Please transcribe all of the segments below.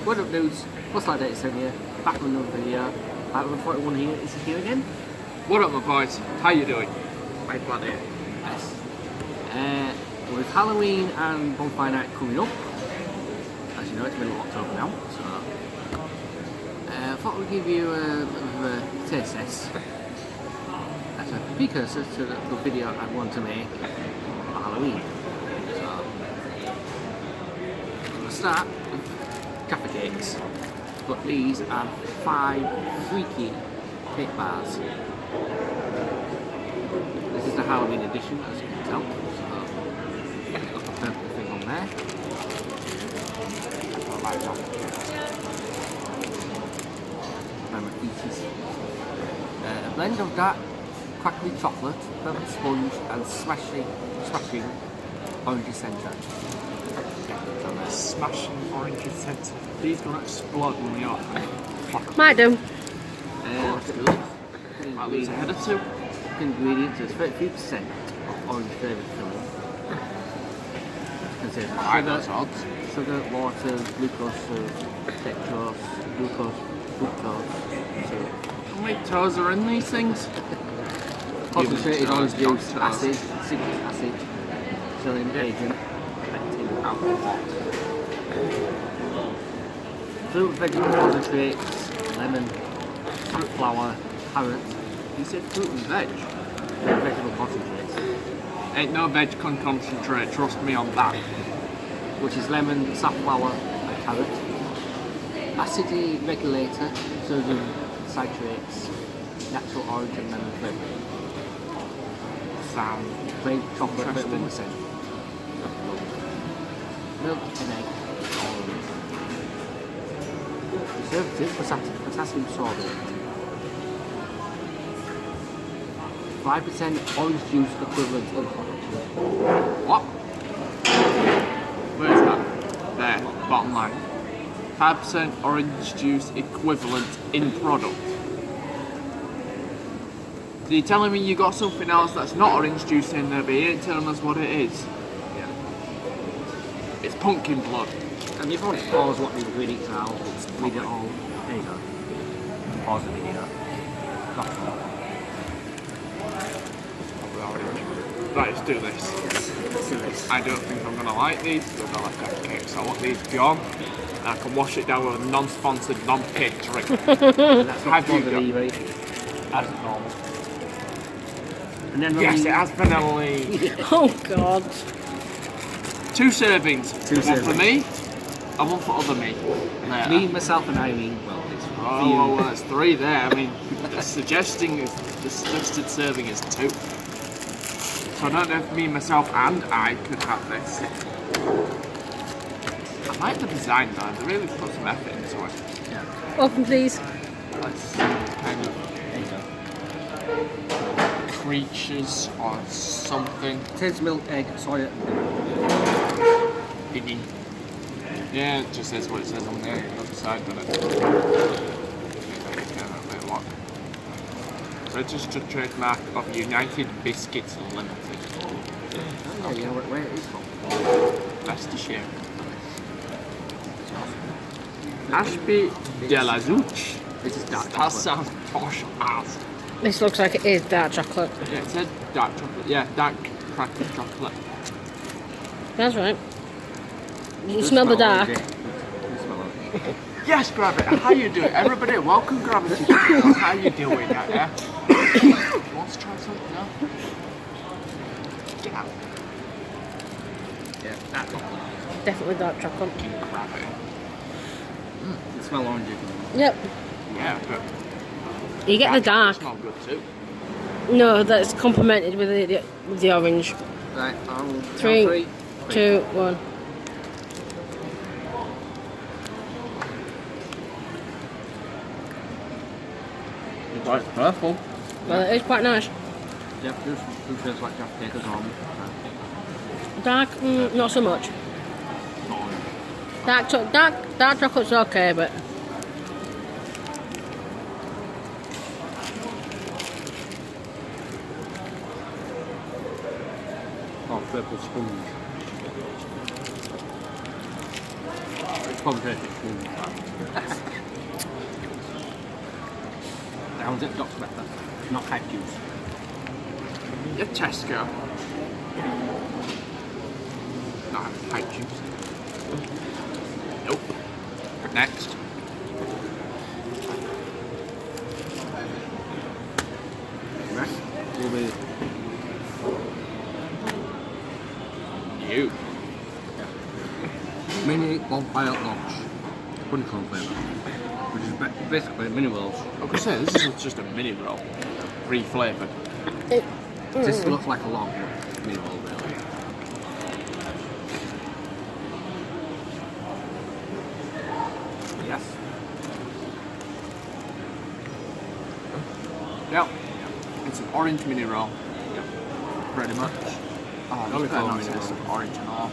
What up, dudes? What's that date here? Back with another video. Battle 41 here. Is here again? What up, my boys? How you doing? My buddy. Yes. With Halloween and Bonfire night coming up, as you know, it's middle of October now, so I thought we'd give you a bit of a taste test. That's a precursor to the video I want to make for Halloween. So we'll start with Jaffa cakes, but these are 5 freaky cake bars. This is the Halloween edition, as you can tell. So got the purple thing on there. That's what I like that. And my pieces. A blend of dark crackly chocolate, purple sponge, and smashing orange centre. Smashing orange centre. These gonna explode when we are. Might do. Look at those. Might lose a head or two. Ingredients is 33% of orange flavoured filling. Contains sugar, water, glucose, dextrose, glucose, fructose. How many toes are in these things? Concentrated orange juice, acid, citric acid, selling agent, affecting alcohol. Fruit, vegetable concentrates, lemon, safflower, carrot. You said fruit and veg. Vegetable concentrates. Ain't no veg con concentrate, trust me on that. Which is lemon, safflower, and carrot. Acidity regulator, sodium citrates, natural orange and lemon flavour. Sound. Plain chocolate, Interesting. 31%. Milk and egg, orange. Preservative, potassium sorbate. 5% orange juice equivalent in product. What? Where is that? There, bottom line. 5% orange juice equivalent in product. So you're telling me you got something else that's not orange juice in there, but you ain't telling us what it is? Yeah. It's pumpkin blood. And you've already paused what the ingredients are. Let's read it all. There you go. Pause the video. That's all. Right, let's do this. Let's do this. I don't think I'm gonna like these because I like that cake, so I want these gone. And I can wash it down with a non-sponsored, non-cake drink. That's not Have you sponsored either. As normal. And then Yes, it has vanilla. Oh God. 2 servings. Two One for servings. me, and one for other me. There. Me, myself, and Irene. Well, it's for Oh, you. well, that's 3 there. I mean, the suggested serving is 2. So I don't know if me, myself, and I could have this. I like the design though. They really put some effort into it. Yeah. Open, please. Like some kind of There you go. creatures or something. Taste milk, egg, soya. Piggy. Yeah, it just says what it says on there. The other side, doesn't it? Registered trademark of United Biscuits Limited. Oh, yeah, you know where it is from. Leicestershire. Ashby de la Zouch. This is dark That chocolate. sounds posh as. This looks like it is dark chocolate. Yeah, it said dark chocolate. Yeah, dark cracked chocolate. That's right. You Does smell the dark. orange, yeah. You smell orange. Yes, Gravity. How you doing? Everybody, welcome Gravity. How you doing out there? You want to try something else? Get out. Yeah, dark chocolate. Definitely dark chocolate. Gravity. You smell orange. Yep. Yeah, but You get the dark. Smell good too. No, that's complemented with the orange. Right, Three, 2, 1. It's quite purple. Well, it is quite nice. Yep, this tastes like Jaffa cake as normal. Dark, not so much. Not orange. Dark chocolate's okay, but Oh, purple sponge. Probably taste it smooth. How's it? Dr. Pepper, not hype juice. Your Tesco. Not hype juice. Nope. Next. Right? Will be You. mini bonfire launch. Honeycomb flavour. Which is basically mini rolls. I was saying, this is just a mini roll. Re-flavoured. This looks like a long mini roll, really. Yes. Yep. It's an orange mini roll. Yep. Pretty much. Oh, Only this better colour not mini taste roll. of orange and all.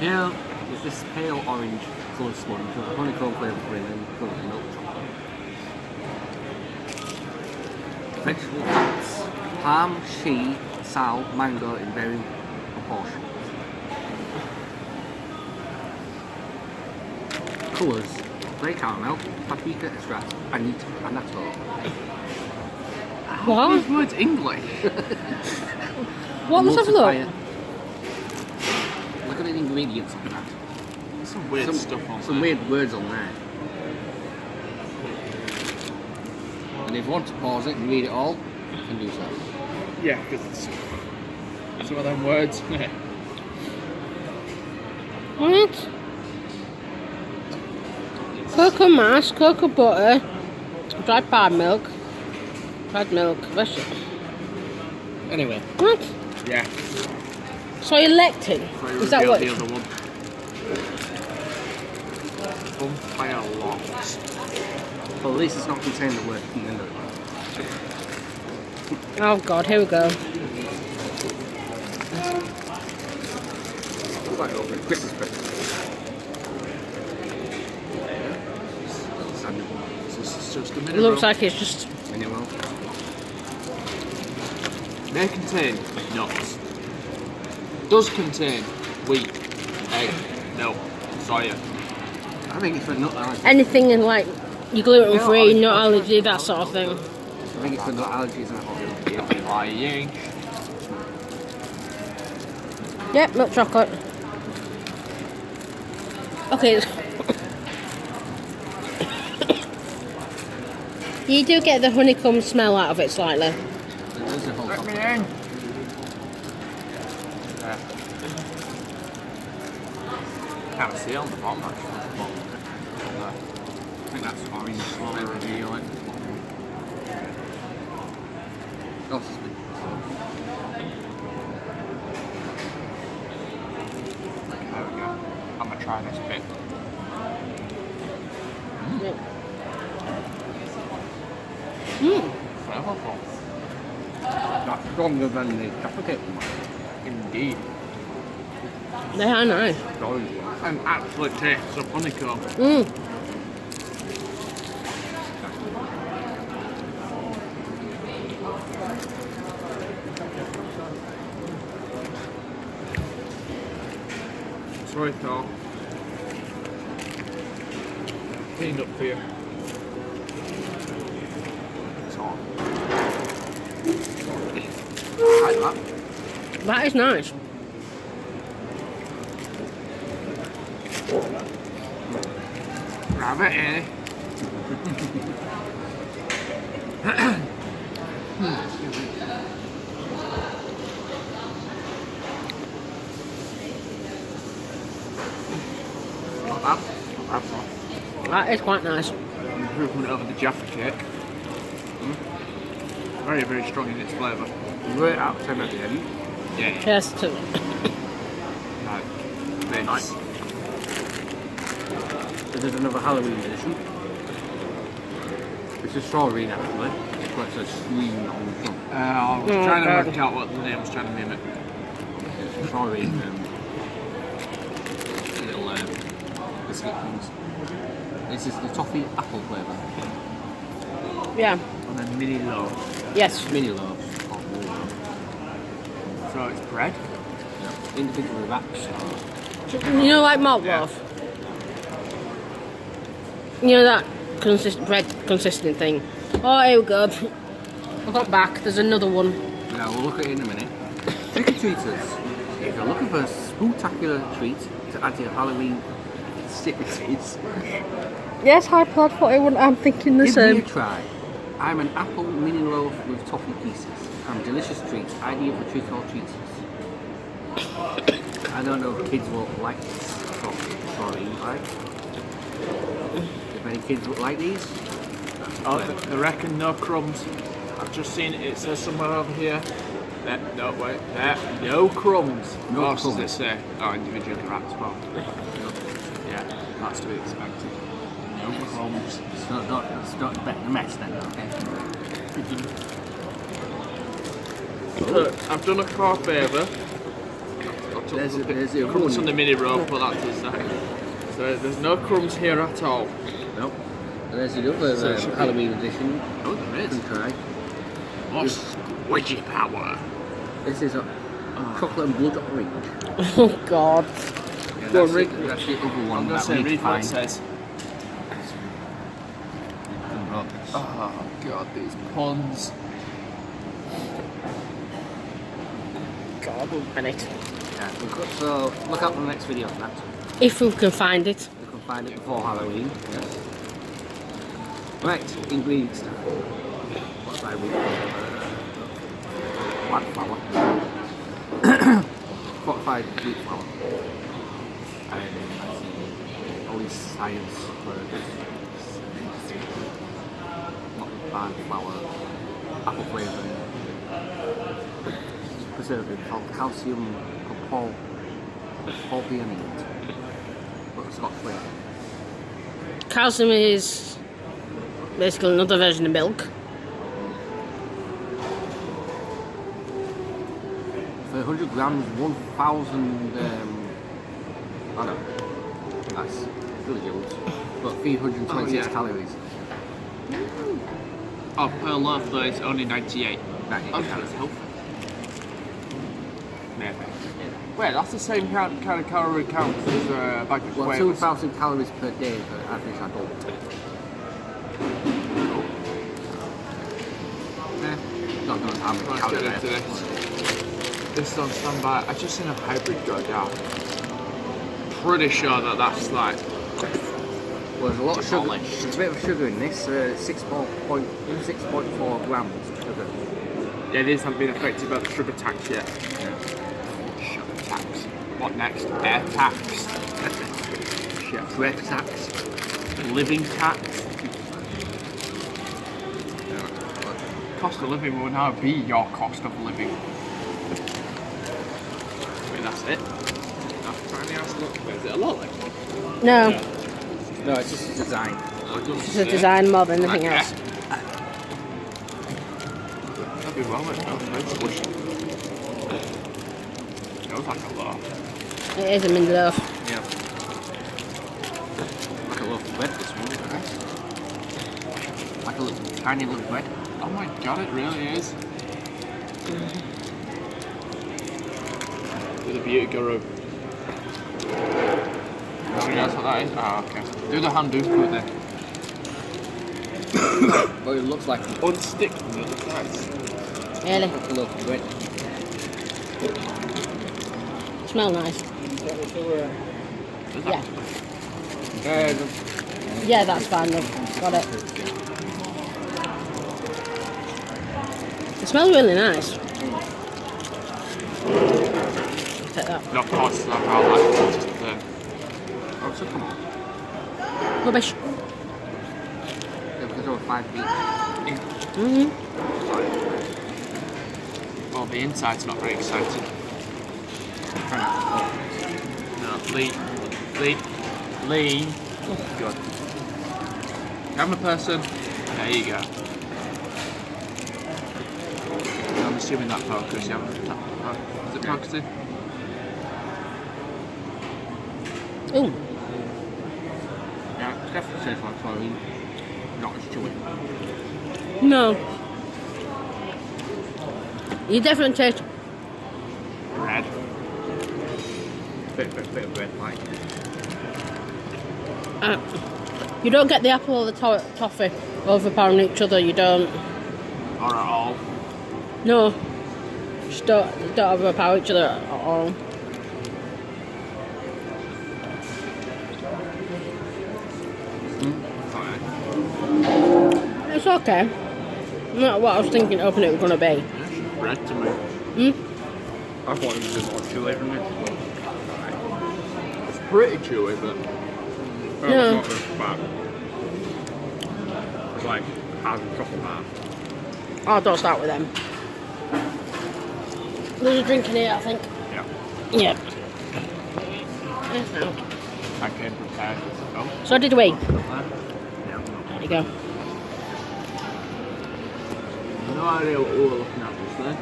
Here is this pale orange coloured sponge with a honeycomb flavour for it and coloured in milk chocolate. Vegetable cuts, palm, shea, sal, mango in varying proportions. Colours, grey caramel, paprika extract, and annatto. What? These words English. What? Let's have a look. Look at the ingredients on that. Some weird stuff on Some there. weird words on there. And if you want to pause it and read it all, you can do so. Yeah, because it's some of them words. What? Cocoa mass, cocoa butter, dried palm milk, vegetable. Anyway, What? Yeah. So you're lectin? Is that what? The other one? Bonfire logs. well, at least it's not containing the word at the end of it. Oh God, here we go. It's like over Christmas present. This is just a mini It looks roll. like it's just. Anyway, May contain nuts. Does contain wheat, egg, milk, soya. I think it's for nut allergies. Anything in like you gluten free, nut allergy, that sort of thing. I think it's for nut allergies and that. Lying. Yep, milk chocolate. Okay. You do get the honeycomb smell out of it slightly. There's a whole Let me chocolate. in. Yeah. Can't see on the bottom actually. I think that's orange flavour here, like. Oh, it's been- There we go. I'm gonna try this bit. Flavorful. That's stronger than the Jaffa cake one. Indeed. They are nice. The orange one. And actually tastes of honeycomb. Sorry, Thor. Peanut for you. It's on. I like that. That is nice. Grab it in. Not bad. Not bad, Thor. That is quite nice. Improvement over the Jaffa cake. Very, very strong in its flavour. Right out of 10 at the end. Yeah. Yes, too. Right. Very nice. There's another Halloween edition. It's a Soreen actually. It's got a screen on the front. I was Oh, trying to God. work out what the name was trying to mimic. It's a Soreen little biscuit things. This is the toffee apple flavour. Yeah. And then mini loaf. Yes. Mini loaves. Oh, really? So it's bread. Yeah. Individually wrapped. You know, like malt Yeah. loaf. You know that bread consistent thing. Oh, here we go. I got back. There's another one. Now we'll look at it in a minute. Trick or treaters. If you're looking for a spectacular treat to add to your Halloween activities, Yes, hi, Plod. I'm thinking the give me a same. try. I'm an apple mini loaf with toffee pieces. I'm a delicious treat, ideal for trick or treaters. I don't know if kids will like this. Sorry, like. If any kids would like these, Oh, they reckon no crumbs. I've just seen it says somewhere over here. There, no, wait, there, no crumbs. No What else does crumbs. it say? Oh, individually wrapped as well. Yeah, that's to be expected. No crumbs. it's not better than a mess then, okay? Look, I've done a car favour. There's a Crumbs one. on the mini rope, but that's the side. So there's no crumbs here at all. Nope. And there's another So it should be- Halloween edition. Oh, there You is. can try. More squidgy power. This is a chocolate and blood orange. Oh, God. Yeah, Go on, that's, Rick. that's the other I'm one going to that say we need to read what it find. says. Oh, God, these puns. God, one minute. Yeah, so look out for the next video on that. If we can find it. You can find it before Halloween. Yes. Right, ingredients time. What's my week? White flour. Fortified wheat flour. And all these science words. Not bad flour. Apple flavour. Preservative called calcium propionate. But Scotch flavour. Calcium is basically another version of milk. For 100 grams, 1,000. Oh no, that's kilojoules, but 326 calories. Oh, per loaf though, it's only 98. 98 Oh, calories. that's healthy. Maybe. Wait, that's the same kind of calorie count as a bag of Well, quavers. 2,000 calories per day for average adult. Yeah, not going to have Let's calories. get into this. This is on standby. I just seen a hybrid go down. Pretty sure that that's like. Well, there's a lot of sugar. Demolished. There's a bit of sugar in this. 6.4 grams of sugar. Yeah, these haven't been affected by the sugar tax yet. Sugar tax. What next? Air tax. Shit. Bread tax. Living tax. Cost of living will now be your cost of living. Wait, that's it? That's tiny ass look. Wait, is it a lolly? No, No, it's just a design. it's a design more than anything else. That'd be well, it smells very squishy. Smells like a lot. It is a mini loaf. Yeah. Like a loaf of bread, this one, right? Like a little, tiny little bread. Oh my god, it really is. With a beauty guru. That's what that is? Ah, okay. Do the hand do food then. Well, it looks like Unstick from the other side. Really? a loaf of bread. Smell nice. Yeah. Yeah, that's fine, love. Got it. It smells really nice. Take that. Not cost, like how like just the. Oh, so come on. Rubbish. Yeah, because over 5 feet. Mm-hmm. Well, the inside's not very exciting. No, lean. Good. Camera person. There you go. I'm assuming that focus, yeah. Is it focusing? Ooh. Yeah, it definitely tastes like Soreen. Not as chewy. No. You definitely taste. Red. Bit of bread, like. You don't get the apple or the toffee overpowering each other. You don't. Or at all. No. Just don't overpower each other at all. It's okay. Not what I was thinking opening it was gonna be. It's bread to me. I thought it was a bit more chewy from it. It's pretty chewy, but Yeah. It's not as bad. It's like hard chocolate bar. Oh, don't start with them. There's a drink in here, I think. yeah, Yep. Yes, no. I came prepared. Oh, So did we. Yeah. There you go. no idea what we were looking at just then.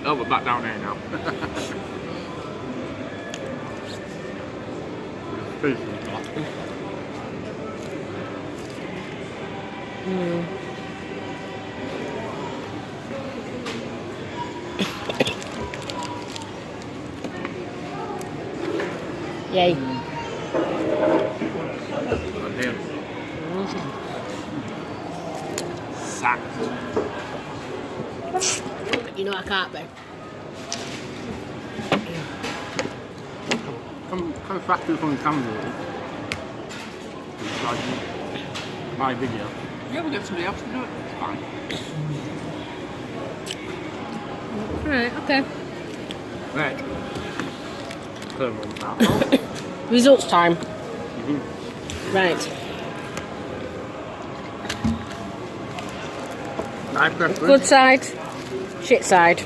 Oh, we're back down here now. Fish and coffee. Yay. And him. Sacked. You know I can't be. Come back to from the camera. My video. You ever get somebody else to do it? It's fine. Alright, okay. Right. Third one now. Results time. Right. My preference. Good side, shit side.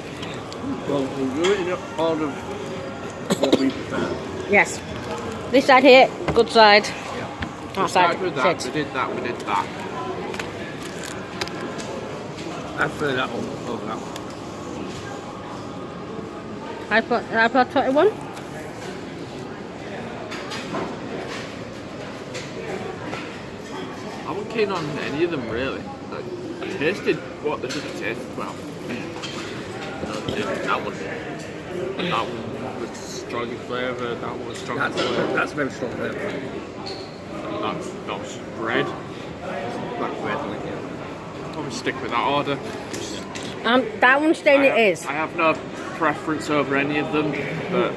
Well, we'll do it in order of what we prefer. Yes. This side here, good side. That side, Started with that, shit. we did that, we did that. I prefer that one over that one. iPod 21? I wasn't keen on any of them really. Like, I tasted what they didn't taste well. No, they didn't. That one was strong flavour, that one was strong flavour. That's very strong flavour. That's bread. Black bread, like yeah. Probably stick with that order. That one staying it is. I have no preference over any of them, but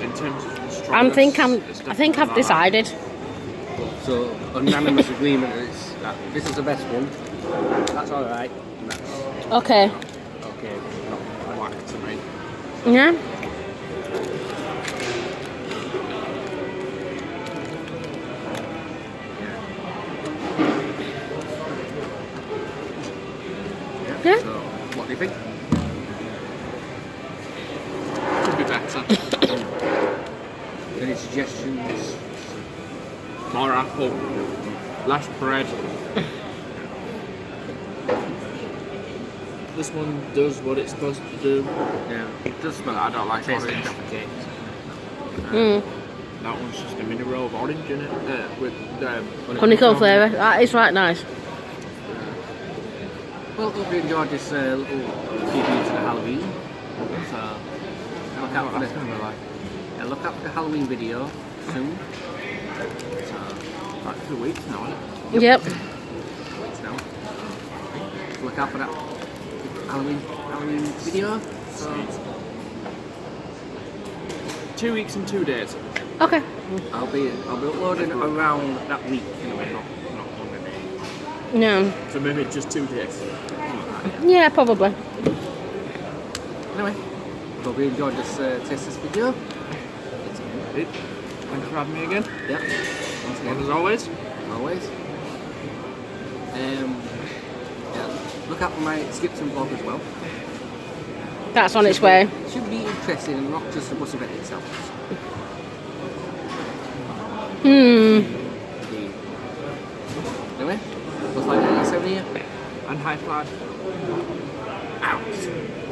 in terms of strongest, I think I've decided. So, unanimous agreement is that this is the best one. That's alright. That's Okay. okay. Not black to me. Yeah? Yeah. So, what do you think? Could be better. Any suggestions? More apple, less bread. This one does what it's supposed to do. Yeah, it does smell. I don't like tasting Orange. Jaffa cakes. That one's just a mini roll of orange in it with Honeycomb flavour. That is right nice. Well, hope you enjoyed this little preview to the Halloween. So, look out for the look out for the Halloween video soon. So, about 2 weeks now, isn't it? Yep. weeks now. So look out for that Halloween video. So, 2 weeks and 2 days. Okay. I'll be uploading around that week anyway, not one a day. No. So maybe just 2 days. Yeah, probably. Anyway, hope you enjoyed this taste this video. Thanks for having me again. Yeah, once And again, as always, always. Yeah, look out for my Skipton vlog as well. That's on its way. It should be interesting and not just the bus event itself. Anyway, looks like 97 here. and high five. Out.